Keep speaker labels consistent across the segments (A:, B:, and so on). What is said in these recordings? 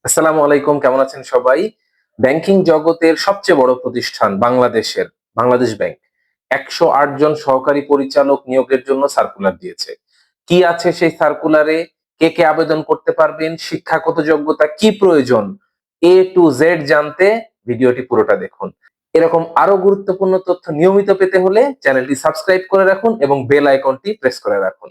A: আসসালামু আলাইকুম, কেমন আছেন সবাই? ব্যাংকিং জগতের সবচেয়ে বড় প্রতিষ্ঠান বাংলাদেশের বাংলাদেশ ব্যাংক ১০৮ জন সহকারী পরিচালক নিয়োগের জন্য সার্কুলার দিয়েছে। কি আছে সেই সার্কুলারে? কে আবেদন করতে পারবেন? শিক্ষাগত যোগ্যতা কি প্রয়োজন? A to Z জানতে ভিডিওটি পুরোটা দেখুন। এরকম আরো গুরুত্বপূর্ণ তথ্য নিয়মিত পেতে হলে চ্যানেলটি সাবস্ক্রাইব করে রাখুন এবং বেল আইকনটি প্রেস করে রাখুন।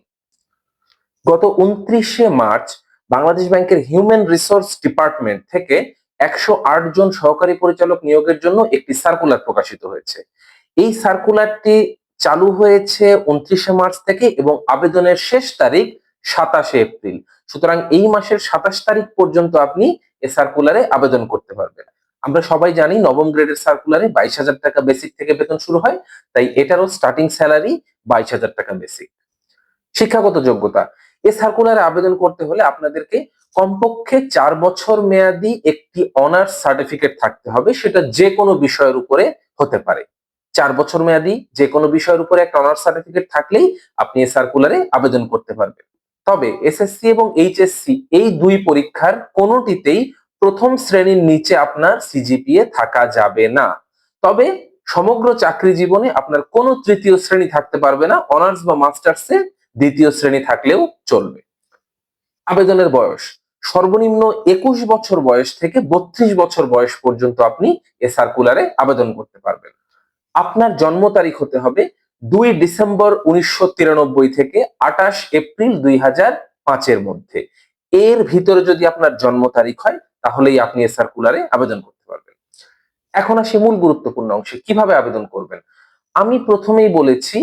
A: গত ২৯শে মার্চ বাংলাদেশ ব্যাংকের হিউম্যান রিসোর্স ডিপার্টমেন্ট থেকে ১০৮ জন সহকারী পরিচালক নিয়োগের জন্য একটি সার্কুলার প্রকাশিত হয়েছে। এই সার্কুলারটি চালু হয়েছে ২৯শে মার্চ থেকে এবং আবেদনের শেষ তারিখ ২৭শে এপ্রিল। সুতরাং এই মাসের ২৭ তারিখ পর্যন্ত আপনি এ সার্কুলারে আবেদন করতে পারবেন। আমরা সবাই জানি নবম গ্রেডের সার্কুলারে ২২,০০০ টাকা বেসিক থেকে বেতন শুরু হয়, তাই এটারও স্টার্টিং স্যালারি ২২,০০০ টাকা বেসিক। শিক্ষাগত যোগ্যতা, এ সার্কুলারে আবেদন করতে হলে আপনাদেরকে কমপক্ষে ৪ বছর মেয়াদি একটি অনার্স সার্টিফিকেট থাকতে হবে, সেটা যে কোনো বিষয়ের উপরে হতে পারে। ৪ বছর মেয়াদি যে কোনো বিষয়ের উপরে একটা অনার্স সার্টিফিকেট থাকলেই আপনি এই সার্কুলারে আবেদন করতে পারবেন। তবে এসএসসি এবং এইচএসসি এই দুই পরীক্ষার কোনোটিতেই প্রথম শ্রেণীর নিচে আপনার সিজিপিএ থাকা যাবে না। তবে সমগ্র চাকরি জীবনে আপনার কোনো তৃতীয় শ্রেণী থাকতে পারবে না, অনার্স বা মাস্টার্সে দ্বিতীয় শ্রেণী থাকলেও চলবে। আবেদনের বয়স সর্বনিম্ন ২১ বছর বয়স থেকে ৩২ বছর বয়স পর্যন্ত আপনি এ সার্কুলারে আবেদন করতে পারবেন। আপনার জন্ম তারিখ হতে হবে ২ ডিসেম্বর ১৯৯৩ থেকে ২৮ এপ্রিল ২০০৫ এর মধ্যে। এর ভিতরে যদি আপনার জন্ম তারিখ হয় তাহলেই আপনি এ সার্কুলারে আবেদন করতে পারবেন। এখন আসি মূল গুরুত্বপূর্ণ অংশে, কিভাবে আবেদন করবেন। আমি প্রথমেই বলেছি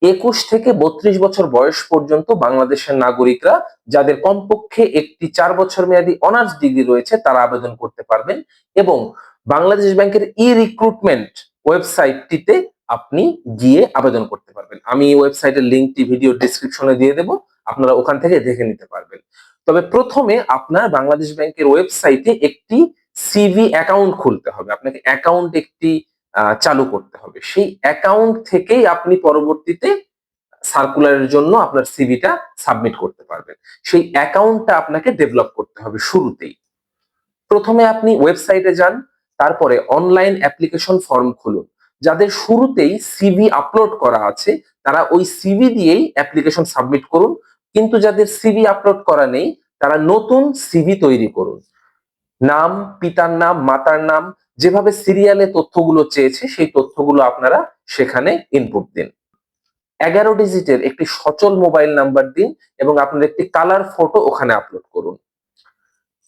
A: ২১ থেকে ৩২ বছর বয়স পর্যন্ত বাংলাদেশের নাগরিকরা যাদের কমপক্ষে একটি ৪ বছর মেয়াদী অনার্স ডিগ্রি রয়েছে তারা আবেদন করতে পারবেন এবং বাংলাদেশ ব্যাংকের ই-রিক্রুটমেন্ট ওয়েবসাইটটিতে আপনি গিয়ে আবেদন করতে পারবেন। আমি এই ওয়েবসাইটের লিংকটি ভিডিও ডেসক্রিপশনে দিয়ে দেব, আপনারা ওখান থেকে দেখে নিতে পারবেন। তবে প্রথমে আপনার বাংলাদেশ ব্যাংকের ওয়েবসাইটে একটি সিভি অ্যাকাউন্ট খুলতে হবে। আপনাকে অ্যাকাউন্ট একটি চালু করতে হবে। সেই অ্যাকাউন্ট থেকেই আপনি পরবর্তীতে সার্কুলারের জন্য আপনার সিভিটা সাবমিট করতে পারবেন। সেই অ্যাকাউন্টটা আপনাকে ডেভেলপ করতে হবে শুরুতেই। প্রথমে আপনি ওয়েবসাইটে যান, তারপরে অনলাইন অ্যাপ্লিকেশন ফর্ম খুলুন। যাদের শুরুতেই সিভি আপলোড করা আছে তারা ওই সিভি দিয়েই অ্যাপ্লিকেশন সাবমিট করুন। কিন্তু যাদের সিভি আপলোড করা নেই তারা নতুন সিভি তৈরি করুন। নাম, পিতার নাম, মাতার নাম, যেভাবে সিরিয়ালে তথ্যগুলো চেয়েছে সেই তথ্যগুলো আপনারা সেখানে ইনপুট দিন। ১১ ডিজিটের একটি সচল মোবাইল নাম্বার দিন এবং আপনার একটি কালার ফটো ওখানে আপলোড করুন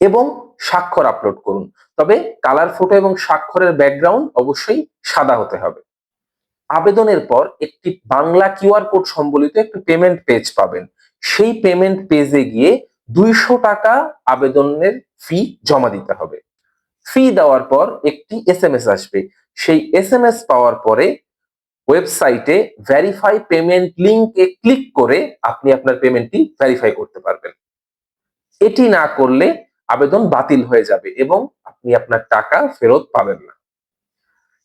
A: এবং স্বাক্ষর আপলোড করুন। তবে কালার ফটো এবং স্বাক্ষরের ব্যাকগ্রাউন্ড অবশ্যই সাদা হতে হবে। আবেদনের পর একটি বাংলা কিউআর কোড সম্বলিত একটি পেমেন্ট পেজ পাবেন। সেই পেমেন্ট পেজে গিয়ে ২০০ টাকা আবেদনের ফি জমা দিতে হবে। ফি দেওয়ার পর একটি এসএমএস আসবে। সেই এসএমএস পাওয়ার পরে ওয়েবসাইটে ভেরিফাই পেমেন্ট লিংকে ক্লিক করে আপনি আপনার পেমেন্টটি ভেরিফাই করতে পারবেন। এটি না করলে আবেদন বাতিল হয়ে যাবে এবং আপনি আপনার টাকা ফেরত পাবেন না।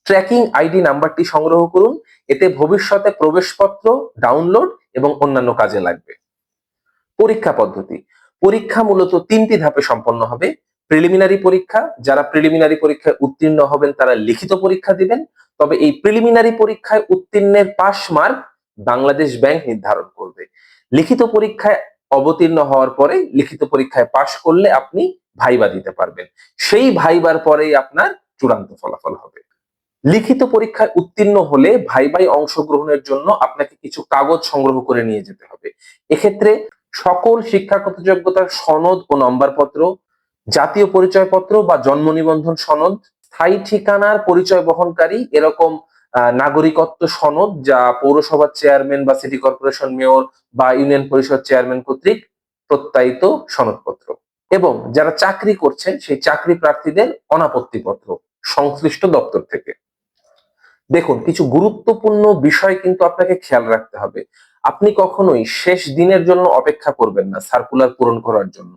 A: ট্র্যাকিং আইডি নাম্বারটি সংগ্রহ করুন, এতে ভবিষ্যতে প্রবেশপত্র ডাউনলোড এবং অন্যান্য কাজে লাগবে। পরীক্ষা পদ্ধতি, পরীক্ষা মূলত ৩টি ধাপে সম্পন্ন হবে। প্রিলিমিনারি পরীক্ষা, যারা প্রিলিমিনারি পরীক্ষায় উত্তীর্ণ হবেন তারা লিখিত পরীক্ষা দিবেন। তবে এই প্রিলিমিনারি পরীক্ষায় উত্তীর্ণের পাস মার্ক বাংলাদেশ ব্যাংক নির্ধারণ করবে। লিখিত পরীক্ষায় অবতীর্ণ হওয়ার পরে লিখিত পরীক্ষায় পাশ করলে আপনি ভাইবা দিতে পারবেন। সেই ভাইবার পরেই আপনার চূড়ান্ত ফলাফল হবে। লিখিত পরীক্ষায় উত্তীর্ণ হলে ভাইবায় অংশগ্রহণের জন্য আপনাকে কিছু কাগজ সংগ্রহ করে নিয়ে যেতে হবে। এক্ষেত্রে সকল শিক্ষাগত যোগ্যতার সনদ ও নম্বরপত্র, জাতীয় পরিচয়পত্র বা জন্ম নিবন্ধন সনদ, স্থায়ী ঠিকানার পরিচয় বহনকারী এরকম নাগরিকত্ব সনদ যা পৌরসভার চেয়ারম্যান বা সিটি কর্পোরেশন মেয়র বা ইউনিয়ন পরিষদ চেয়ারম্যান কর্তৃক প্রত্যায়িত সনদপত্র এবং যারা চাকরি করছেন সেই চাকরি প্রার্থীদের অনাপত্তিপত্র সংশ্লিষ্ট দপ্তর থেকে। দেখুন, কিছু গুরুত্বপূর্ণ বিষয় কিন্তু আপনাকে খেয়াল রাখতে হবে। আপনি কখনোই শেষ দিনের জন্য অপেক্ষা করবেন না সার্কুলার পূরণ করার জন্য।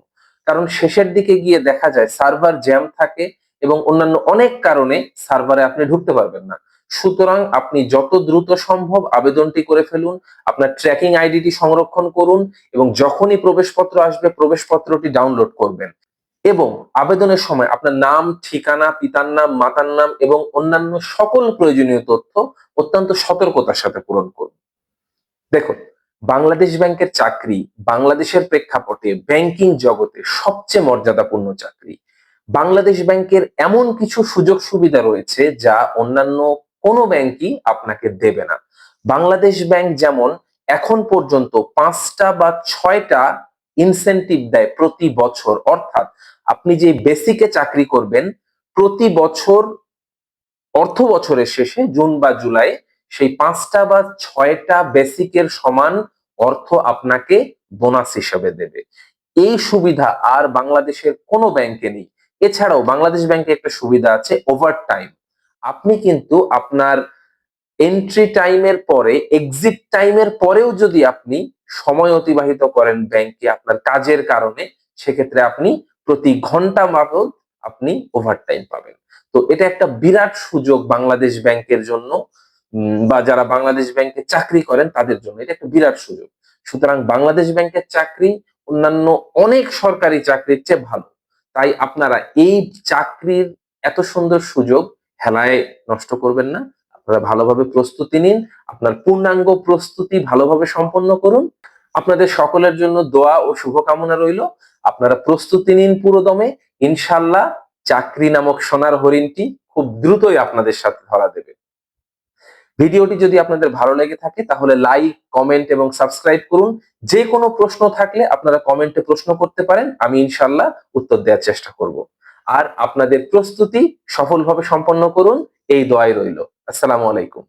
A: কারণ শেষের দিকে গিয়ে দেখা যায় সার্ভার জ্যাম থাকে এবং অন্যান্য অনেক কারণে সার্ভারে আপনি ঢুকতে পারবেন না। সুতরাং আপনি যত দ্রুত সম্ভব আবেদনটি করে ফেলুন, আপনার ট্র্যাকিং আইডিটি সংরক্ষণ করুন এবং যখনই প্রবেশপত্র আসবে প্রবেশপত্রটি ডাউনলোড করবেন। এবং আবেদনের সময় আপনার নাম, ঠিকানা, পিতার নাম, মাতার নাম এবং অন্যান্য সকল প্রয়োজনীয় তথ্য অত্যন্ত সতর্কতার সাথে পূরণ করুন। দেখুন, বাংলাদেশ ব্যাংকের চাকরি বাংলাদেশের প্রেক্ষাপটে ব্যাংকিং জগতে সবচেয়ে মর্যাদাপূর্ণ চাকরি। বাংলাদেশ ব্যাংকের এমন কিছু সুযোগ সুবিধা রয়েছে যা অন্যান্য কোনো ব্যাংকই আপনাকে দেবে না। বাংলাদেশ ব্যাংক যেমন এখন পর্যন্ত 5টা বা 6টা ইনসেনটিভ দেয় প্রতি বছর, অর্থাৎ আপনি যে বেসিকে চাকরি করবেন প্রতি বছর অর্থ বছরের শেষে জুন বা জুলাই সেই 5টা বা 6টা বেসিকের সমান অর্থ আপনাকে বোনাস হিসেবে দেবে। এই সুবিধা আর বাংলাদেশের কোনো ব্যাংকে নেই। এছাড়াও বাংলাদেশ ব্যাংকে একটা সুবিধা আছে, ওভারটাইম। আপনি কিন্তু আপনার এন্ট্রি টাইমের পরে, এক্সিট টাইমের পরেও যদি আপনি সময় অতিবাহিত করেন ব্যাংকে আপনার কাজের কারণে, সেক্ষেত্রে আপনি প্রতি ঘন্টা বাবদ আপনি ওভারটাইম পাবেন। তো এটা একটা বিরাট সুযোগ বাংলাদেশ ব্যাংকের জন্য, বা যারা বাংলাদেশ ব্যাংকে চাকরি করেন তাদের জন্য এটা একটা বিরাট সুযোগ। সুতরাং বাংলাদেশ ব্যাংকের চাকরি অন্যান্য অনেক সরকারি চাকরির চেয়ে ভালো। তাই আপনারা এই চাকরির এত সুন্দর সুযোগ হেলায় নষ্ট করবেন না। আপনারা ভালোভাবে প্রস্তুতি নিন, আপনার পূর্ণাঙ্গ প্রস্তুতি ভালোভাবে সম্পন্ন করুন। আপনাদের সকলের জন্য দোয়া ও শুভকামনা রইল। আপনারা প্রস্তুতি নিন পুরোদমে। ইনশাআল্লাহ চাকরি নামক সোনার হরিণটি খুব দ্রুতই আপনাদের সাথে ধরা দেবে। ভিডিওটি যদি আপনাদের ভালো লেগে থাকে তাহলে লাইক, কমেন্ট এবং সাবস্ক্রাইব করুন। যে কোনো প্রশ্ন থাকলে আপনারা কমেন্টে প্রশ্ন করতে পারেন, আমি ইনশাআল্লাহ উত্তর দেওয়ার চেষ্টা করব। আর আপনাদের প্রস্তুতি সফলভাবে সম্পন্ন করুন, এই দোয়াই রইল। আসসালামু আলাইকুম।